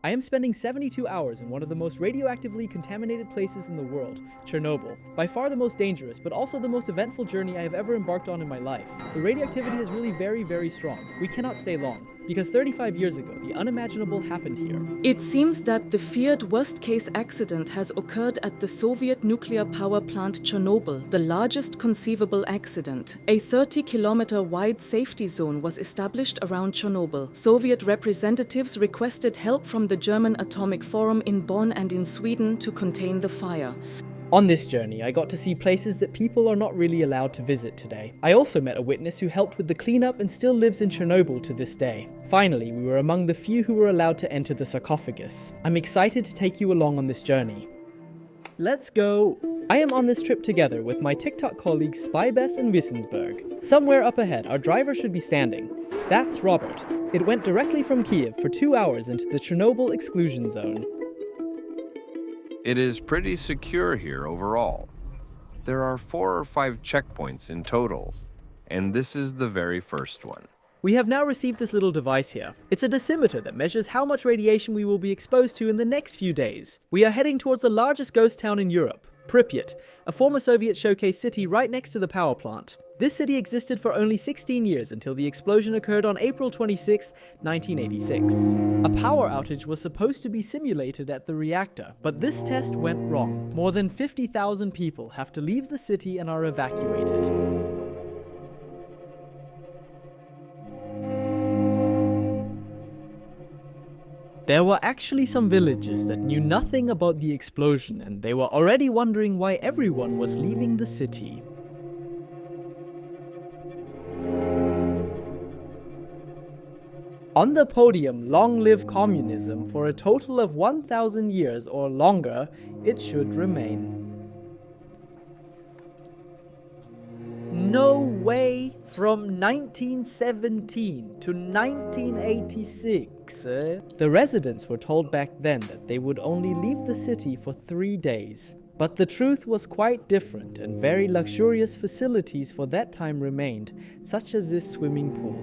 I am spending 72 hours in one of the most radioactively contaminated places in the world, Chernobyl. By far the most dangerous, but also the most eventful journey I have ever embarked on in my life. The radioactivity is really very, very strong. We cannot stay long, because 35 years ago, the unimaginable happened here. It seems that the feared worst-case accident has occurred at the Soviet nuclear power plant Chernobyl, the largest conceivable accident. A 30-kilometer wide safety zone was established around Chernobyl. Soviet representatives requested help from the German Atomic Forum in Bonn and in Sweden to contain the fire. On this journey, I got to see places that people are not really allowed to visit today. I also met a witness who helped with the cleanup and still lives in Chernobyl to this day. Finally, we were among the few who were allowed to enter the sarcophagus. I'm excited to take you along on this journey. Let's go! I am on this trip together with my TikTok colleagues Spybess and Wissensberg. Somewhere up ahead, our driver should be standing. That's Robert. It went directly from Kiev for 2 hours into the Chernobyl exclusion zone. It is pretty secure here overall. There are 4 or 5 checkpoints in total, and this is the very first one. We have now received this little device here. It's a dosimeter that measures how much radiation we will be exposed to in the next few days. We are heading towards the largest ghost town in Europe, Pripyat, a former Soviet showcase city right next to the power plant. This city existed for only 16 years until the explosion occurred on April 26, 1986. A power outage was supposed to be simulated at the reactor, but this test went wrong. More than 50,000 people have to leave the city and are evacuated. There were actually some villagers that knew nothing about the explosion, and they were already wondering why everyone was leaving the city. On the podium, long live communism, for a total of 1,000 years or longer, it should remain. No way! From 1917 to 1986, The residents were told back then that they would only leave the city for 3 days. But the truth was quite different, and very luxurious facilities for that time remained, such as this swimming pool.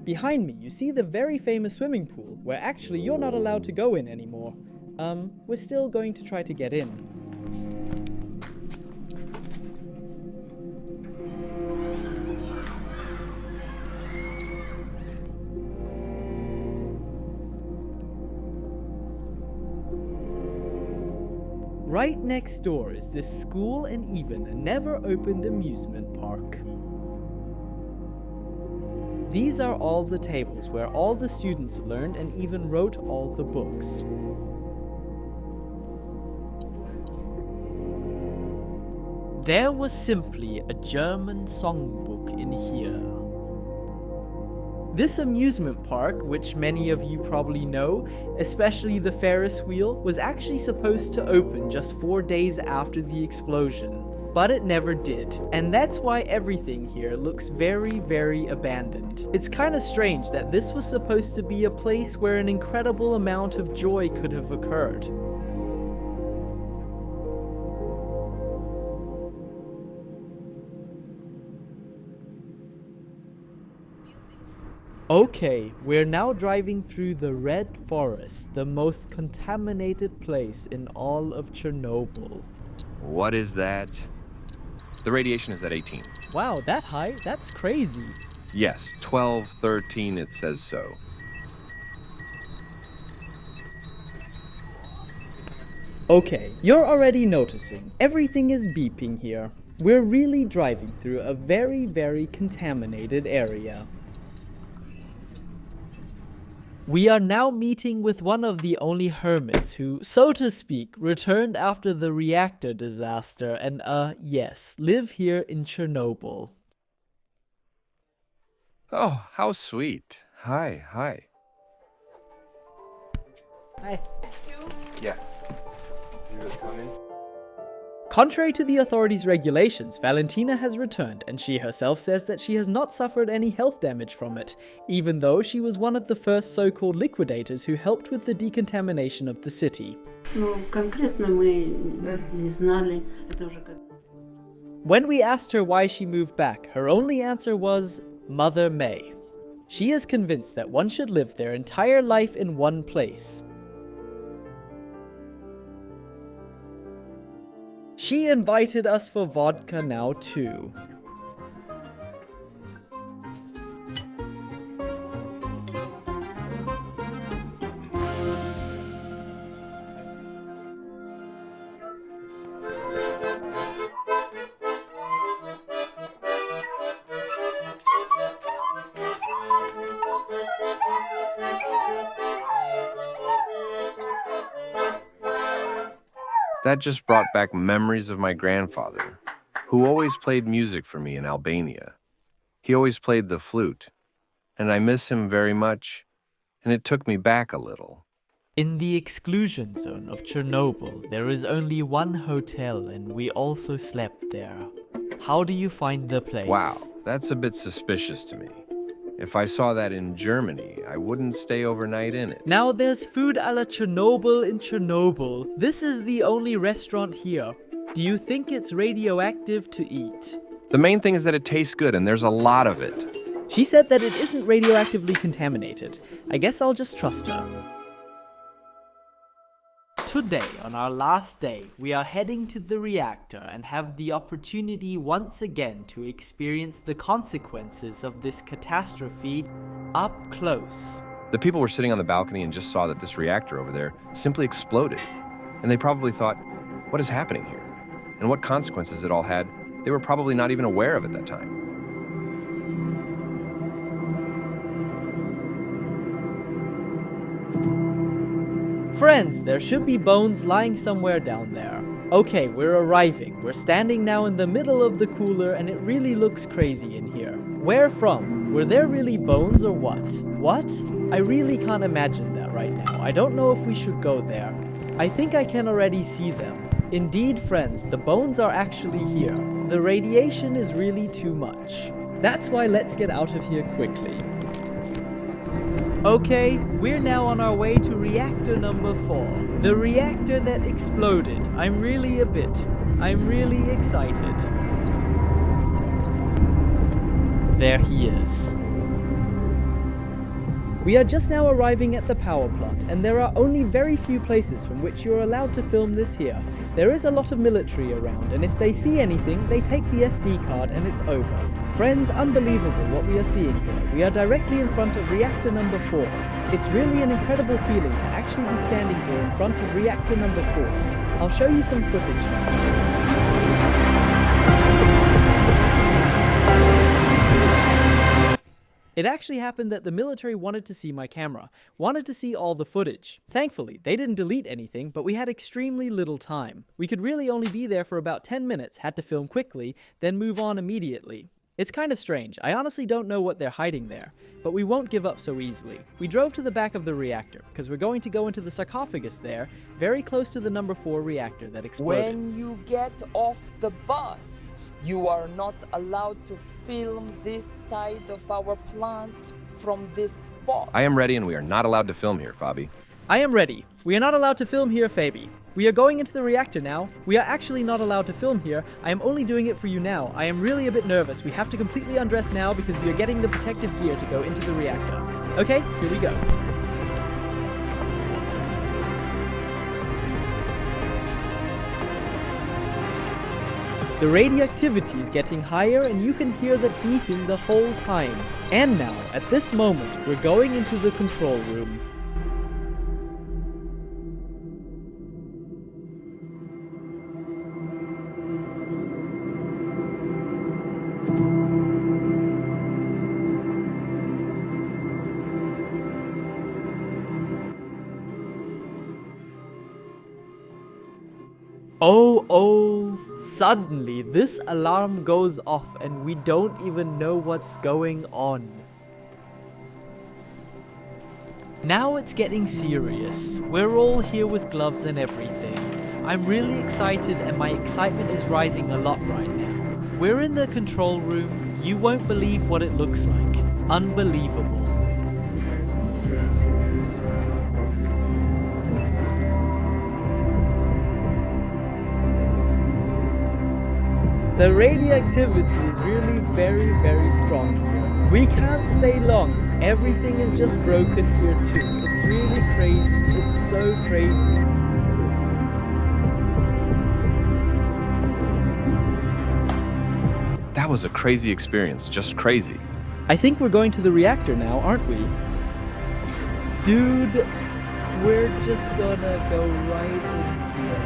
Behind me, you see the very famous swimming pool, where actually you're not allowed to go in anymore. We're still going to try to get in. Right next door is this school and even a never-opened amusement park. These are all the tables where all the students learned and even wrote all the books. There was simply a German songbook in here. This amusement park, which many of you probably know, especially the Ferris wheel, was actually supposed to open just 4 days after the explosion. But it never did, and that's why everything here looks very, very abandoned. It's kinda strange that this was supposed to be a place where an incredible amount of joy could have occurred. Okay, we're now driving through the Red Forest, the most contaminated place in all of Chernobyl. What is that? The radiation is at 18. Wow, that high? That's crazy. Yes, 12, 13, it says so. Okay, you're already noticing. Everything is beeping here. We're really driving through a very, very contaminated area. We are now meeting with one of the only hermits who, so to speak, returned after the reactor disaster and yes, live here in Chernobyl. Oh, how sweet. Hi. Hi. It's you? Yeah. You just come in? Contrary to the authorities' regulations, Valentina has returned, and she herself says that she has not suffered any health damage from it, even though she was one of the first so-called liquidators who helped with the decontamination of the city. When we asked her why she moved back, her only answer was Mother May. She is convinced that one should live their entire life in one place. She invited us for vodka now too. That just brought back memories of my grandfather, who always played music for me in Albania. He always played the flute, and I miss him very much, and it took me back a little. In the exclusion zone of Chernobyl, there is only one hotel and we also slept there. How do you find the place? Wow, that's a bit suspicious to me. If I saw that in Germany, I wouldn't stay overnight in it. Now there's food a la Chernobyl in Chernobyl. This is the only restaurant here. Do you think it's radioactive to eat? The main thing is that it tastes good and there's a lot of it. She said that it isn't radioactively contaminated. I guess I'll just trust her. Today, on our last day, we are heading to the reactor and have the opportunity once again to experience the consequences of this catastrophe up close. The people were sitting on the balcony and just saw that this reactor over there simply exploded. And they probably thought, what is happening here? And what consequences it all had, they were probably not even aware of at that time. Friends, there should be bones lying somewhere down there. Okay, we're arriving. We're standing now in the middle of the cooler and it really looks crazy in here. Where from? Were there really bones or what? What? I really can't imagine that right now. I don't know if we should go there. I think I can already see them. Indeed, friends, the bones are actually here. The radiation is really too much. That's why let's get out of here quickly. Okay, we're now on our way to reactor number 4. The reactor that exploded. I'm really excited. There he is. We are just now arriving at the power plant, and there are only very few places from which you're allowed to film this here. There is a lot of military around, and if they see anything, they take the SD card and it's over. Friends, unbelievable what we are seeing here. We are directly in front of reactor number 4. It's really an incredible feeling to actually be standing here in front of reactor number 4. I'll show you some footage now. It actually happened that the military wanted to see my camera, wanted to see all the footage. Thankfully, they didn't delete anything, but we had extremely little time. We could really only be there for about 10 minutes, had to film quickly, then move on immediately. It's kind of strange. I honestly don't know what they're hiding there, but we won't give up so easily. We drove to the back of the reactor, because we're going to go into the sarcophagus there, very close to the number 4 reactor that exploded. When you get off the bus, you are not allowed to film this side of our plant from this spot. I am ready and we are not allowed to film here, Fabi. I am ready. We are not allowed to film here, Fabi. We are going into the reactor now. We are actually not allowed to film here. I am only doing it for you now. I am really a bit nervous. We have to completely undress now because we are getting the protective gear to go into the reactor. Okay, here we go. The radioactivity is getting higher and you can hear that beeping the whole time. And now, at this moment, we're going into the control room. Oh, suddenly this alarm goes off and we don't even know what's going on. Now it's getting serious. We're all here with gloves and everything. I'm really excited and my excitement is rising a lot right now. We're in the control room. You won't believe what it looks like. Unbelievable. The radioactivity is really very strong here. We can't stay long. Everything is just broken here too. It's really crazy. It's so crazy. That was a crazy experience, just crazy. I think we're going to the reactor now, aren't we? Dude, we're just gonna go right in here.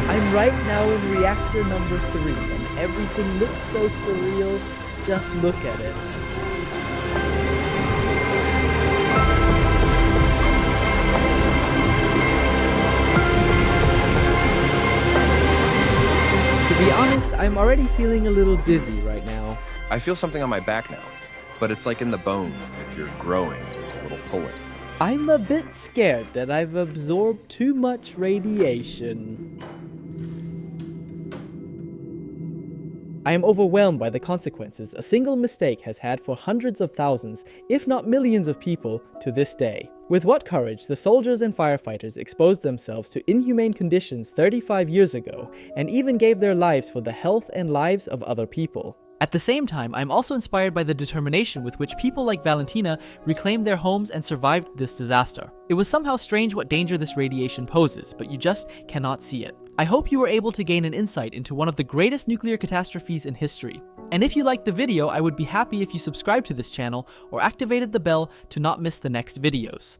I'm right now in reactor number 3, and everything looks so surreal. Just look at it. To be honest, I'm already feeling a little dizzy right now. I feel something on my back now, but it's like in the bones. If you're growing, there's a little pulling. I'm a bit scared that I've absorbed too much radiation. I am overwhelmed by the consequences a single mistake has had for hundreds of thousands, if not millions of people to this day. With what courage the soldiers and firefighters exposed themselves to inhumane conditions 35 years ago, and even gave their lives for the health and lives of other people. At the same time, I'm also inspired by the determination with which people like Valentina reclaimed their homes and survived this disaster. It was somehow strange what danger this radiation poses, but you just cannot see it. I hope you were able to gain an insight into one of the greatest nuclear catastrophes in history. And if you liked the video, I would be happy if you subscribed to this channel or activated the bell to not miss the next videos.